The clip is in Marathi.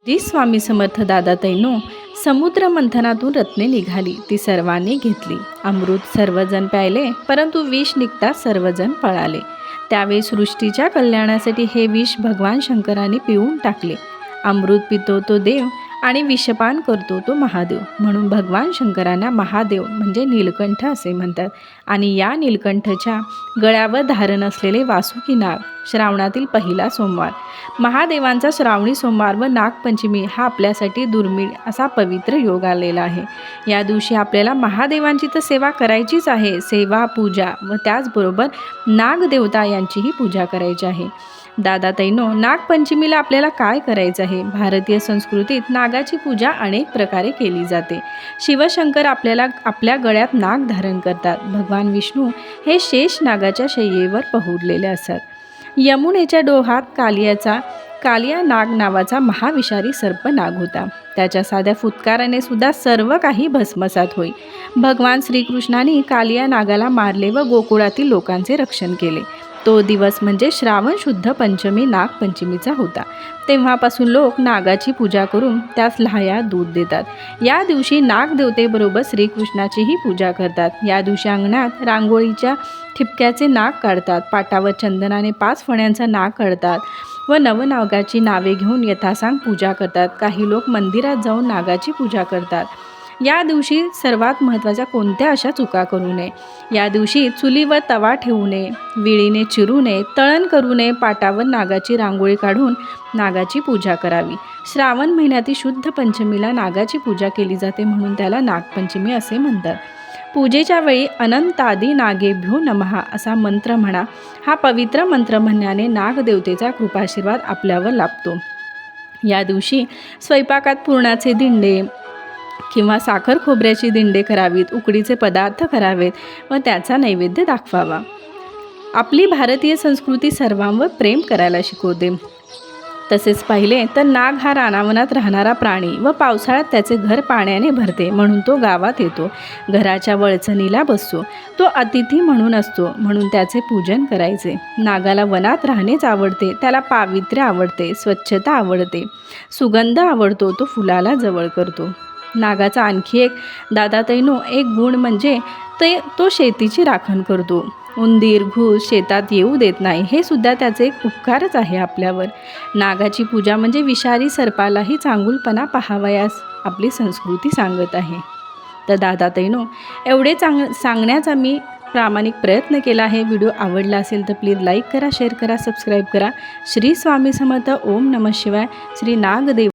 श्री स्वामी समर्थ दादाताईंनो, समुद्र मंथनातून रत्ने निघाली, ती सर्वांनी घेतली. अमृत सर्वजण प्यायले, परंतु विष निघता सर्वजण पळाले. त्यावेळी सृष्टीच्या कल्याणासाठी हे विष भगवान शंकरांनी पिऊन टाकले. अमृत पितो तो देव आणि विषपान करतो तो महादेव. म्हणून भगवान शंकरांना महादेव म्हणजे नीलकंठ असे म्हणतात. आणि या नीलकंठच्या गळ्यावर धारण असलेले वासुकी नाग श्रावणातील पहिला सोमवार, महादेवांचा श्रावणी सोमवार व नागपंचमी हा आपल्यासाठी दुर्मिळ असा पवित्र योग आलेला आहे. या दिवशी आपल्याला महादेवांची तर सेवा करायचीच आहे, सेवा पूजा व त्याचबरोबर नागदेवता यांचीही पूजा करायची आहे. दादाताईंनो, नागपंचमीला आपल्याला काय करायचं आहे? भारतीय संस्कृतीत नागाची पूजा अनेक प्रकारे केली जाते. शिवशंकर आपल्या गळ्यात नाग धारण करतात. भगवान विष्णू हे शेष नागाच्या शय्येवर पहुडलेले असतात. यमुनेच्या डोहात कालिया नाग नावाचा महाविषारी सर्प नाग होता. त्याच्या साध्या फुत्काराने सुद्धा सर्व काही भस्मसात होई. भगवान श्रीकृष्णाने कालिया नागाला मारले व गोकुळातील लोकांचे रक्षण केले. तो दिवस म्हणजे श्रावण शुद्ध पंचमी नागपंचमीचा होता. तेव्हापासून लोक नागाची पूजा करून त्यास लाह्या दूध देतात. या दिवशी नागदेवतेबरोबर श्रीकृष्णाचीही पूजा करतात. या दिवशी अंगणात रांगोळीच्या ठिपक्याचे नाग काढतात. पाटावर चंदनाने 5 फण्यांचा नाग काढतात व नवनागाची नावे घेऊन यथासांग पूजा करतात. काही लोक मंदिरात जाऊन नागाची पूजा करतात. या दिवशी सर्वात महत्त्वाच्या कोणत्या अशा चुका करू नये. या दिवशी चुलीवर तवा ठेवू नये, विळीने चिरू नये, तळण करू नये. पाटावर नागाची रांगोळी काढून नागाची पूजा करावी. श्रावण महिन्यातील शुद्ध पंचमीला नागाची पूजा केली जाते, म्हणून त्याला नागपंचमी असे म्हणतात. पूजेच्या वेळी अनंतादी नागेभ्यो नमः असा मंत्र म्हणा. हा पवित्र मंत्र म्हणण्याने नागदेवतेचा कृपाशीर्वाद आपल्यावर लाभतो. या दिवशी स्वयंपाकात पुरणाचे दिंडे किंवा साखर खोबऱ्याची दिंडे करावीत, उकडीचे पदार्थ करावेत व त्याचा नैवेद्य दाखवावा. आपली भारतीय संस्कृती सर्वांवर प्रेम करायला शिकवते. तसेच पाहिले तर नाग हा रानावनात राहणारा प्राणी व पावसाळ्यात त्याचे घर पाण्याने भरते, म्हणून तो गावात येतो. घराच्या वळचणीला बसतो. तो अतिथी म्हणून असतो, म्हणून त्याचे पूजन करायचे. नागाला वनात राहणेच आवडते. त्याला पावित्र्य आवडते, स्वच्छता आवडते, सुगंध आवडतो. तो फुलाला जवळ करतो. नागाचा आणखी एक दादाताईंनो एक गुण म्हणजे तो शेतीची राखण करतो. उंदीर घूस शेतात येऊ देत नाही. हे सुद्धा त्याचे एक उपकारच आहे आपल्यावर. नागाची पूजा म्हणजे विषारी सर्पालाही चांगुलपणा पाहावयास आपली संस्कृती सांगत आहे. तर दादाताईंनो, एवढे सांगण्याचा मी प्रामाणिक प्रयत्न केला आहे. व्हिडिओ आवडला असेल तर प्लीज लाईक करा, शेअर करा, सबस्क्राईब करा. श्री स्वामी समर्थ. ओम नमः शिवाय. श्री नागदेव.